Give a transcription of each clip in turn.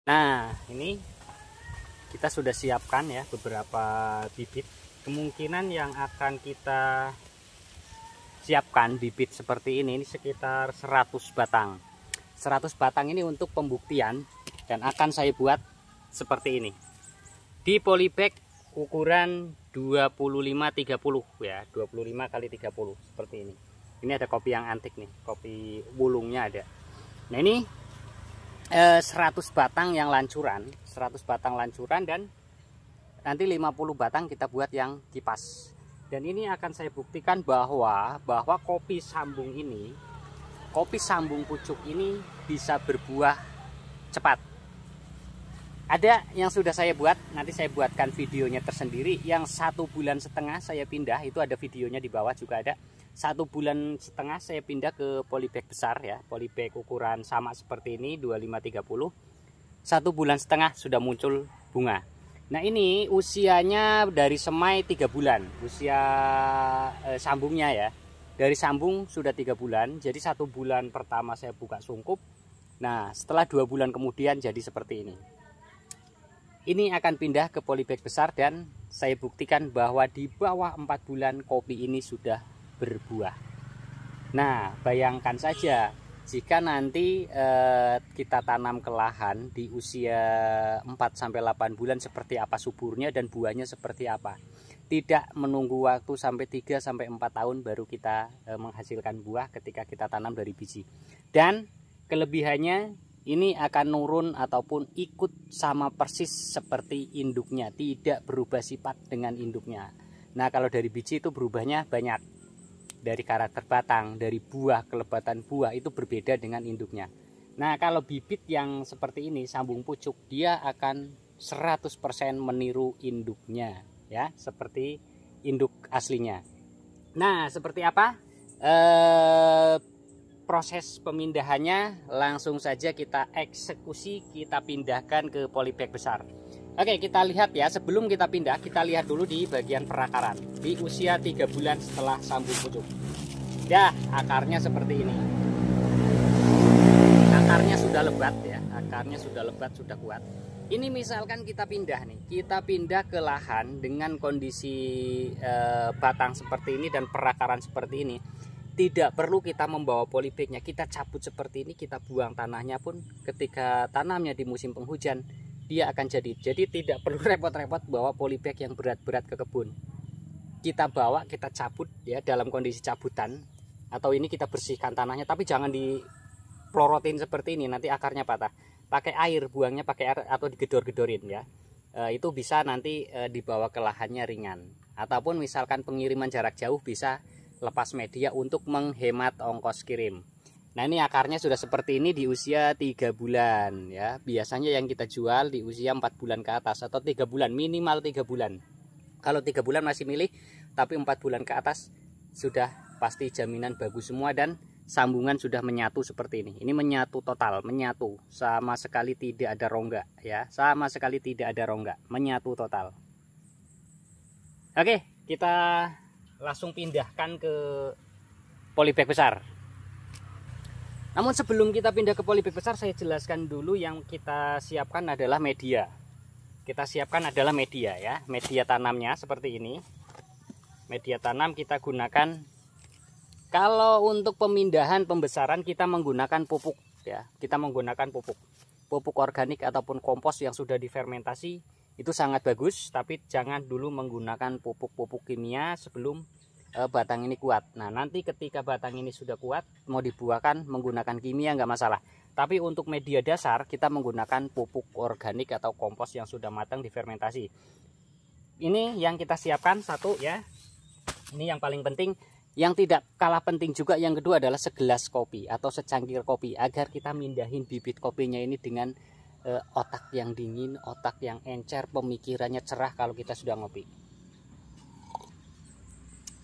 Nah, ini kita sudah siapkan ya beberapa bibit. Kemungkinan yang akan kita siapkan bibit seperti ini sekitar 100 batang. 100 batang ini untuk pembuktian dan akan saya buat seperti ini. Di polybag ukuran 25-30 ya, 25 kali 30 seperti ini. Ini ada kopi yang antik nih, kopi bulungnya ada. Nah, ini 100 batang yang lancuran, 100 batang lancuran, dan nanti 50 batang kita buat yang kipas. Dan ini akan saya buktikan bahwa kopi sambung ini, kopi sambung pucuk ini bisa berbuah cepat. Ada yang sudah saya buat, nanti saya buatkan videonya tersendiri. Yang 1,5 bulan saya pindah, itu ada videonya di bawah juga ada. 1,5 bulan saya pindah ke polybag besar ya, polybag ukuran sama seperti ini 25-30. 1,5 bulan sudah muncul bunga. Nah, ini usianya dari semai 3 bulan, usia sambungnya ya. Dari sambung sudah 3 bulan, jadi 1 bulan pertama saya buka sungkup. Nah, setelah 2 bulan kemudian jadi seperti ini. Ini akan pindah ke polybag besar dan saya buktikan bahwa di bawah 4 bulan kopi ini sudah berbuah. Nah, bayangkan saja jika nanti kita tanam ke lahan di usia 4-8 bulan seperti apa suburnya dan buahnya seperti apa. Tidak menunggu waktu sampai 3-4 tahun baru kita menghasilkan buah ketika kita tanam dari biji. Dan kelebihannya ini akan nurun ataupun ikut sama persis seperti induknya, tidak berubah sifat dengan induknya. Nah, kalau dari biji itu berubahnya banyak. Dari karakter batang, dari buah, kelebatan buah itu berbeda dengan induknya. Nah, kalau bibit yang seperti ini, sambung pucuk, dia akan 100% meniru induknya ya, seperti induk aslinya. Nah, seperti apa? Proses pemindahannya langsung saja kita eksekusi, kita pindahkan ke polybag besar. Oke, kita lihat ya, sebelum kita pindah, kita lihat dulu di bagian perakaran. Di usia 3 bulan setelah sambung pucuk. Ya, akarnya seperti ini. Akarnya sudah lebat ya, akarnya sudah lebat, sudah kuat. Ini misalkan kita pindah nih, kita pindah ke lahan dengan kondisi batang seperti ini dan perakaran seperti ini. Tidak perlu kita membawa polybagnya, kita cabut seperti ini, kita buang tanahnya pun ketika tanamnya di musim penghujan dia akan jadi. Jadi tidak perlu repot-repot bawa polybag yang berat-berat ke kebun. Kita bawa, kita cabut ya dalam kondisi cabutan, atau ini kita bersihkan tanahnya, tapi jangan diplorotin seperti ini, nanti akarnya patah. Pakai air, buangnya pakai air atau digedor-gedorin ya. Itu bisa nanti dibawa ke lahannya ringan. Ataupun misalkan pengiriman jarak jauh bisa lepas media untuk menghemat ongkos kirim. Nah, ini akarnya sudah seperti ini di usia 3 bulan ya. Biasanya yang kita jual di usia 4 bulan ke atas atau 3 bulan, minimal 3 bulan. Kalau 3 bulan masih milih, tapi 4 bulan ke atas sudah pasti jaminan bagus semua dan sambungan sudah menyatu seperti ini. Ini menyatu total, menyatu, sama sekali tidak ada rongga ya. Sama sekali tidak ada rongga, menyatu total. Oke, kita langsung pindahkan ke polybag besar. Namun sebelum kita pindah ke polybag besar, saya jelaskan dulu yang kita siapkan adalah media. Kita siapkan adalah media ya, media tanamnya seperti ini. Media tanam kita gunakan, kalau untuk pemindahan pembesaran kita menggunakan pupuk ya. Kita menggunakan pupuk organik ataupun kompos yang sudah difermentasi. Itu sangat bagus, tapi jangan dulu menggunakan pupuk-pupuk kimia sebelum batang ini kuat. Nah, nanti ketika batang ini sudah kuat, mau dibuahkan menggunakan kimia nggak masalah. Tapi untuk media dasar kita menggunakan pupuk organik atau kompos yang sudah matang difermentasi. Ini yang kita siapkan satu ya. Ini yang paling penting. Yang tidak kalah penting juga yang kedua adalah segelas kopi atau secangkir kopi, agar kita mindahin bibit kopinya ini dengan otak yang dingin, otak yang encer, pemikirannya cerah kalau kita sudah ngopi.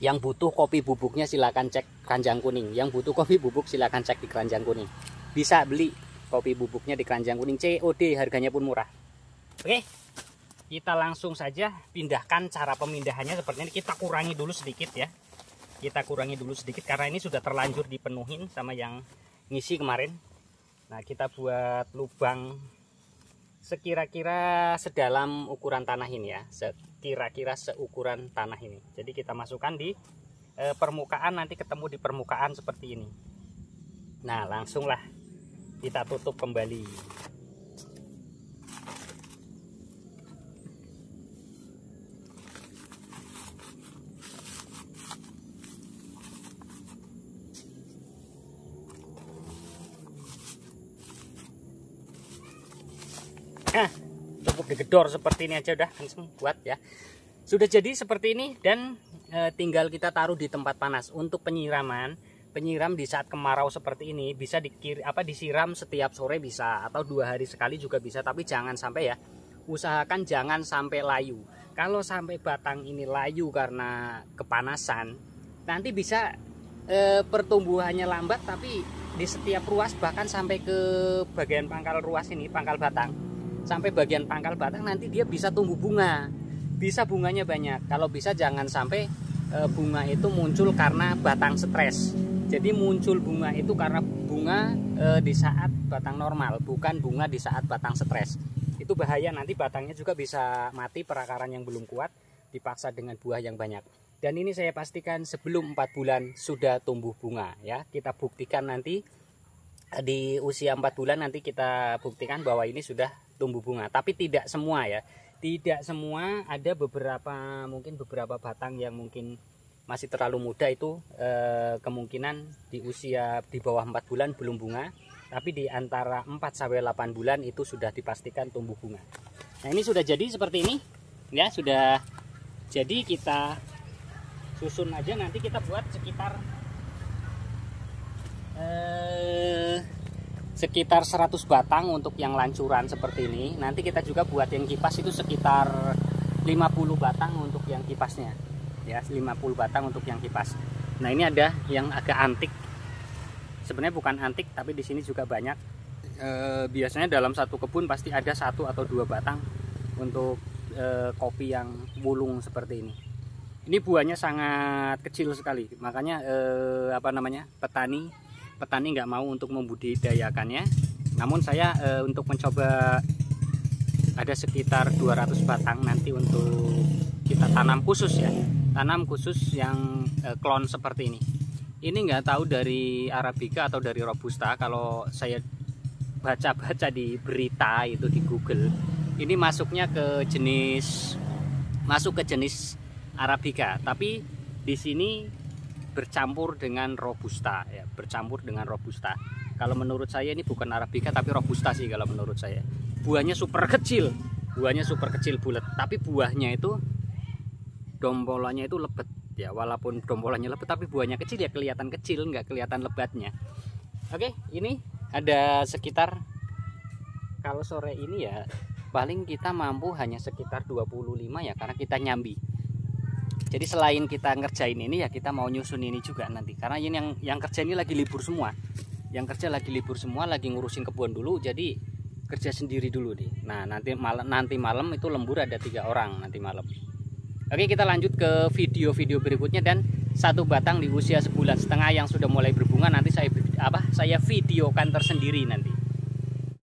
Yang butuh kopi bubuknya silakan cek keranjang kuning. Yang butuh kopi bubuk silakan cek di keranjang kuning. Bisa beli kopi bubuknya di keranjang kuning, COD, harganya pun murah. Oke, kita langsung saja pindahkan. Cara pemindahannya seperti ini. Kita kurangi dulu sedikit ya. Kita kurangi dulu sedikit karena ini sudah terlanjur dipenuhin sama yang ngisi kemarin. Nah, kita buat lubang sekira-kira sedalam ukuran tanah ini ya, sekira-kira seukuran tanah ini. Jadi kita masukkan di permukaan, nanti ketemu di permukaan seperti ini. Nah, langsunglah kita tutup kembali. Nah, cukup digedor seperti ini aja udah langsung buat ya. Sudah jadi seperti ini dan tinggal kita taruh di tempat panas. Untuk penyiraman, penyiram di saat kemarau seperti ini bisa disiram setiap sore bisa, atau 2 hari sekali juga bisa, tapi jangan sampai ya, usahakan jangan sampai layu. Kalau sampai batang ini layu karena kepanasan, nanti bisa pertumbuhannya lambat, tapi di setiap ruas bahkan sampai ke bagian pangkal ruas ini, pangkal batang, sampai bagian pangkal batang nanti dia bisa tumbuh bunga, bisa bunganya banyak. Kalau bisa jangan sampai bunga itu muncul karena batang stres. Jadi muncul bunga itu karena bunga di saat batang normal, bukan bunga di saat batang stres. Itu bahaya, nanti batangnya juga bisa mati, perakaran yang belum kuat dipaksa dengan buah yang banyak. Dan ini saya pastikan sebelum 4 bulan sudah tumbuh bunga ya. Kita buktikan nanti di usia 4 bulan, nanti kita buktikan bahwa ini sudah tumbuh bunga. Tapi tidak semua ya, tidak semua, ada mungkin beberapa batang yang mungkin masih terlalu muda, itu kemungkinan di usia di bawah 4 bulan belum bunga, tapi di antara 4-8 bulan itu sudah dipastikan tumbuh bunga. Nah, ini sudah jadi seperti ini ya, sudah jadi. Kita susun aja, nanti kita buat sekitar 100 batang untuk yang lancuran seperti ini. Nanti kita juga buat yang kipas itu sekitar 50 batang untuk yang kipasnya ya, 50 batang untuk yang kipas. Nah, ini ada yang agak antik, sebenarnya bukan antik tapi di sini juga banyak. Biasanya dalam satu kebun pasti ada 1 atau 2 batang untuk kopi yang wulung seperti ini. Ini buahnya sangat kecil sekali, makanya petani nggak mau untuk membudidayakannya. Namun saya untuk mencoba, ada sekitar 200 batang nanti untuk kita tanam khusus ya, tanam khusus yang klon seperti ini. Ini nggak tahu dari Arabica atau dari Robusta. Kalau saya baca-baca di berita itu di Google, ini masuk ke jenis Arabica, tapi di sini bercampur dengan Robusta ya, bercampur dengan Robusta. Kalau menurut saya ini bukan Arabica tapi Robusta sih kalau menurut saya. Buahnya super kecil bulat, tapi buahnya itu dombolannya itu lebat ya, walaupun dombolannya lebat tapi buahnya kecil ya, kelihatan kecil, nggak kelihatan lebatnya. Oke, ini ada sekitar, kalau sore ini ya paling kita mampu hanya sekitar 25 ya, karena kita nyambi. Jadi selain kita ngerjain ini ya, kita mau nyusun ini juga nanti, karena ini yang kerja ini lagi libur semua. Yang kerja lagi libur semua, lagi ngurusin kebun dulu, jadi kerja sendiri dulu nih. Nah, nanti malam itu lembur ada 3 orang nanti malam. Oke, kita lanjut ke video-video berikutnya. Dan 1 batang di usia 1,5 bulan yang sudah mulai berbunga nanti saya videokan tersendiri nanti.